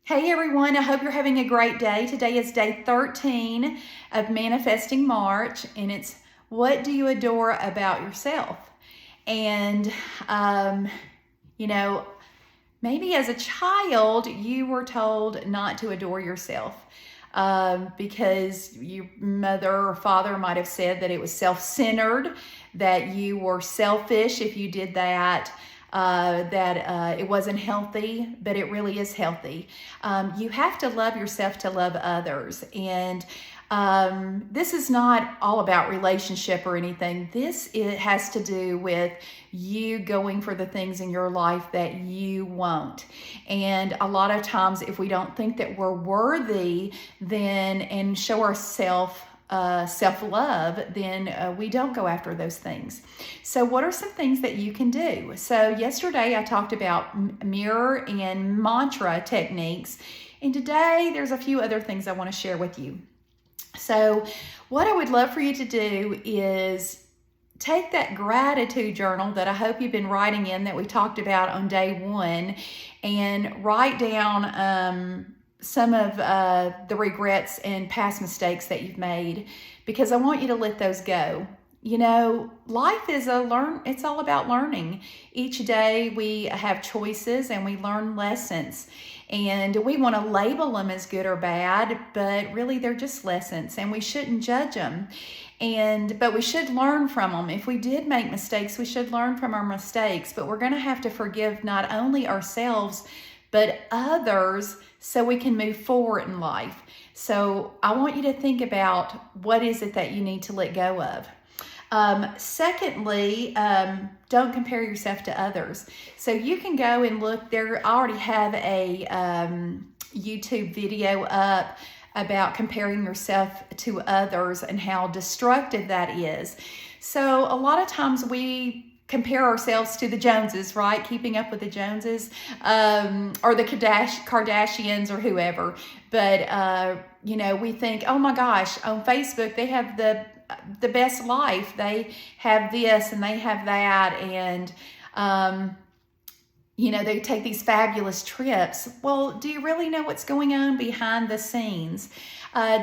Hey everyone, I hope you're having a great day. Today is day 13 of Manifesting March, and it's what do you adore about yourself? And, um, you know, maybe as a child, you were told not to adore yourself because your mother or father might have said that it was self-centered, that you were selfish if you did that. That it wasn't healthy, but it really is healthy. You have to love yourself to love others. And this is not all about relationship or anything. It has to do with you going for the things in your life that you want. And a lot of times, if we don't think that we're worthy, then and show ourselves self-love, then we don't go after those things. So what are some things that you can do? So yesterday I talked about mirror and mantra techniques, and today there's a few other things I want to share with you. So what I would love for you to do is take that gratitude journal that I hope you've been writing in that we talked about on day 1 and write down some of the regrets and past mistakes that you've made, because I want you to let those go. You know, life is it's all about learning. Each day we have choices and we learn lessons, and we want to label them as good or bad, but really they're just lessons and we shouldn't judge them. But we should learn from them. If we did make mistakes, we should learn from our mistakes, but we're going to have to forgive not only ourselves, but others, so we can move forward in life. So I want you to think about what is it that you need to let go of. Secondly, don't compare yourself to others. So you can go and look there. I already have a YouTube video up about comparing yourself to others and how destructive that is. So a lot of times we compare ourselves to the Joneses, right? Keeping up with the Joneses, or the Kardashians or whoever. But, we think, oh my gosh, on Facebook, they have the best life. They have this and they have that. And, they take these fabulous trips. Well, do you really know what's going on behind the scenes?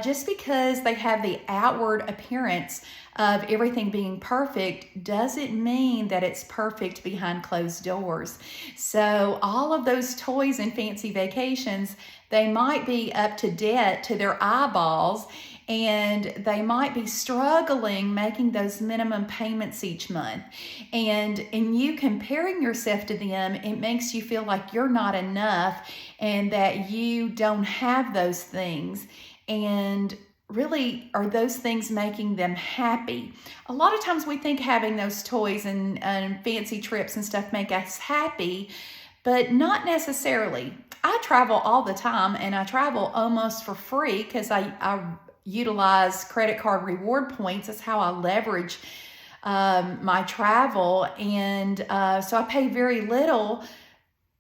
Just because they have the outward appearance of everything being perfect doesn't mean that it's perfect behind closed doors. So all of those toys and fancy vacations, they might be up to debt to their eyeballs, and they might be struggling making those minimum payments each month. And in you comparing yourself to them, it makes you feel like you're not enough and that you don't have those things. And really, are those things making them happy? A lot of times we think having those toys and fancy trips and stuff make us happy, but not necessarily. I travel all the time, and I travel almost for free because I utilize credit card reward points. That's how I leverage my travel. And so I pay very little.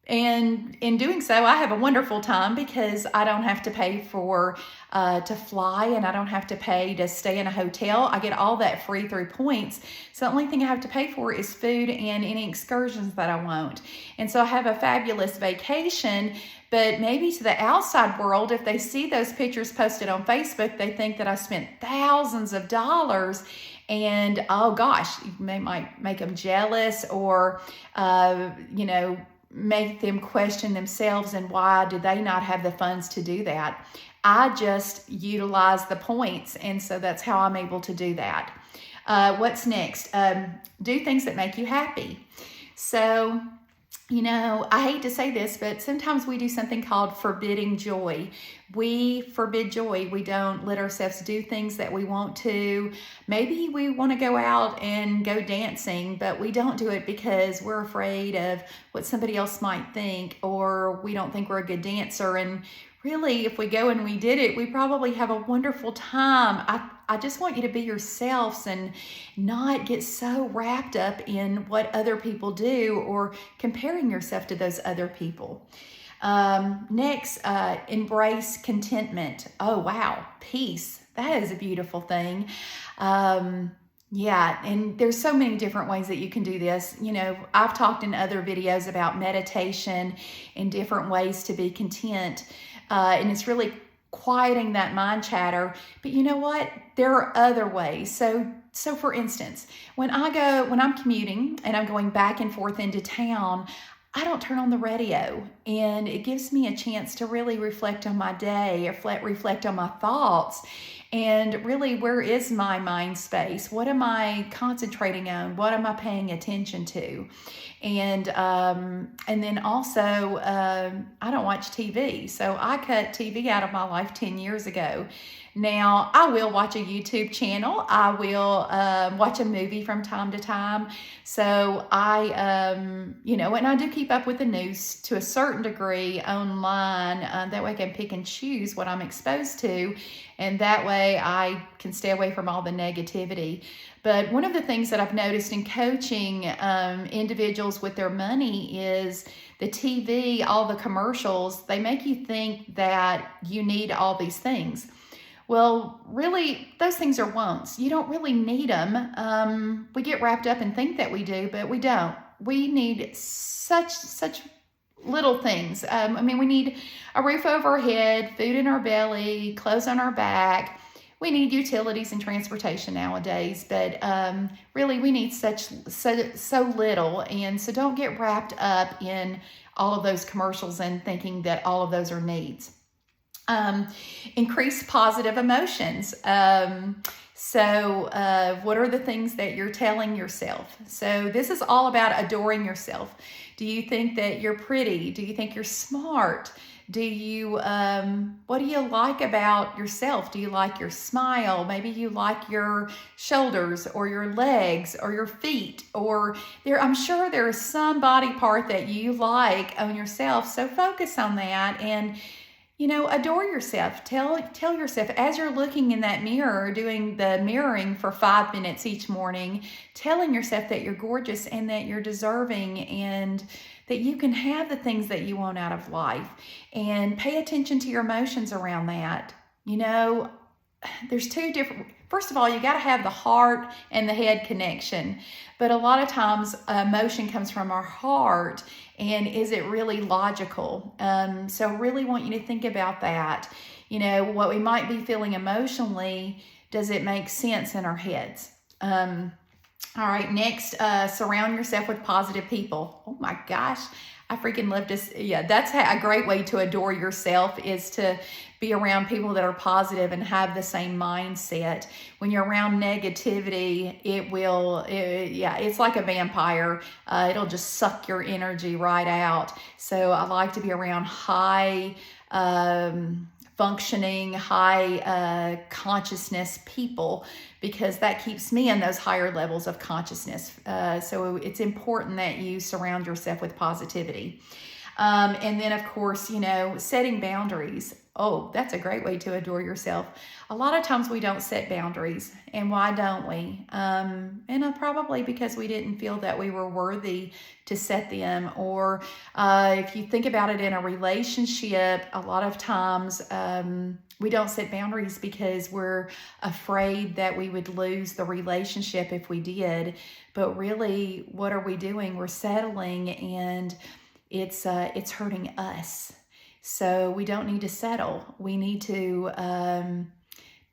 And in doing so, I have a wonderful time because I don't have to pay for to fly, and I don't have to pay to stay in a hotel. I get all that free through points. So the only thing I have to pay for is food and any excursions that I want. And so I have a fabulous vacation. But maybe to the outside world, if they see those pictures posted on Facebook, they think that I spent thousands of dollars. And oh gosh, might make them jealous, or make them question themselves, and why do they not have the funds to do that? I just utilize the points, and so that's how I'm able to do that. What's next? Do things that make you happy. So, I hate to say this, but sometimes we do something called forbidding joy. We forbid joy. We don't let ourselves do things that we want to. Maybe we want to go out and go dancing, but we don't do it because we're afraid of what somebody else might think, or we don't think we're a good dancer. And really, if we go and we did it, we probably have a wonderful time. I just want you to be yourselves and not get so wrapped up in what other people do or comparing yourself to those other people. Next, embrace contentment. Oh, wow. Peace. That is a beautiful thing. Yeah, and there's so many different ways that you can do this. You know, I've talked in other videos about meditation and different ways to be content, and it's really quieting that mind chatter. But you know what? There are other ways. So for instance, when I'm commuting and I'm going back and forth into town, I don't turn on the radio, and it gives me a chance to really reflect on my day, reflect on my thoughts, and really, where is my mind space? What am I concentrating on? What am I paying attention to? And then also, I don't watch TV, so I cut TV out of my life 10 years ago. Now, I will watch a YouTube channel. I will watch a movie from time to time. So and I do keep up with the news to a certain degree online. That way I can pick and choose what I'm exposed to. And that way I can stay away from all the negativity. But one of the things that I've noticed in coaching individuals with their money is the TV, all the commercials, they make you think that you need all these things. Well, really, those things are wants. You don't really need them. We get wrapped up and think that we do, but we don't. We need such little things. We need a roof over our head, food in our belly, clothes on our back. We need utilities and transportation nowadays, but really we need so little. And so don't get wrapped up in all of those commercials and thinking that all of those are needs. Increase positive emotions. What are the things that you're telling yourself? So this is all about adoring yourself. Do you think that you're pretty? Do you think you're smart? What do you like about yourself? Do you like your smile? Maybe you like your shoulders or your legs or your feet, I'm sure there is some body part that you like on yourself. So focus on that and adore yourself. Tell yourself as you're looking in that mirror, doing the mirroring for 5 minutes each morning, telling yourself that you're gorgeous and that you're deserving and that you can have the things that you want out of life. And pay attention to your emotions around that. There's two different, first of all, you got to have the heart and the head connection. But a lot of times emotion comes from our heart. And is it really logical? So really want you to think about that. What we might be feeling emotionally, does it make sense in our heads? All right, next, surround yourself with positive people. Oh my gosh, I freaking love this. Yeah, that's a great way to adore yourself, is to be around people that are positive and have the same mindset. When you're around negativity, it's like a vampire. It'll just suck your energy right out. So I like to be around high functioning, high consciousness people, because that keeps me in those higher levels of consciousness. So it's important that you surround yourself with positivity. And then, of course, setting boundaries. Oh, that's a great way to adore yourself. A lot of times we don't set boundaries. And why don't we? Probably because we didn't feel that we were worthy to set them. Or if you think about it in a relationship, a lot of times we don't set boundaries because we're afraid that we would lose the relationship if we did. But really, what are we doing? We're settling, and it's hurting us. So we don't need to settle. We need to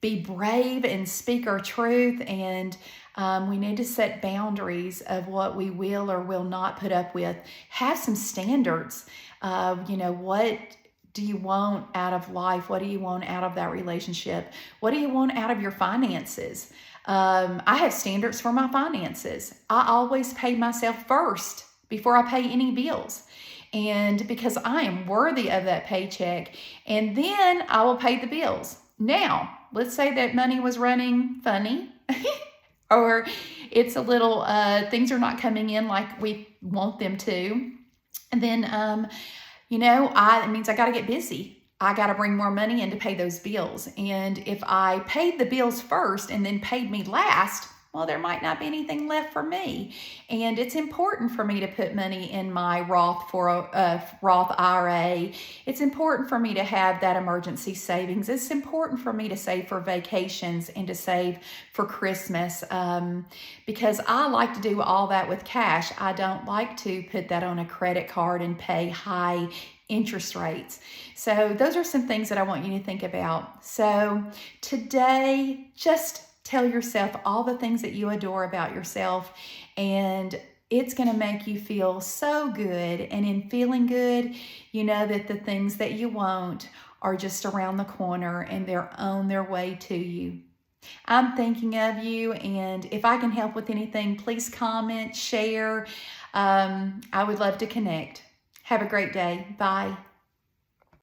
be brave and speak our truth, and we need to set boundaries of what we will or will not put up with. Have some standards. What do you want out of life? What do you want out of that relationship? What do you want out of your finances? I have standards for my finances. I always pay myself first before I pay any bills. And because I am worthy of that paycheck, and then I will pay the bills. Now, let's say that money was running funny or it's a little, things are not coming in like we want them to. And then, it means I got to get busy. I got to bring more money in to pay those bills. And if I paid the bills first and then paid me last, well, there might not be anything left for me. And it's important for me to put money in my Roth IRA. It's important for me to have that emergency savings. It's important for me to save for vacations and to save for Christmas, because I like to do all that with cash. I don't like to put that on a credit card and pay high interest rates. So those are some things that I want you to think about. So today, just tell yourself all the things that you adore about yourself, and it's going to make you feel so good. And in feeling good, you know that the things that you want are just around the corner and they're on their way to you. I'm thinking of you, and if I can help with anything, please comment, share. I would love to connect. Have a great day. Bye.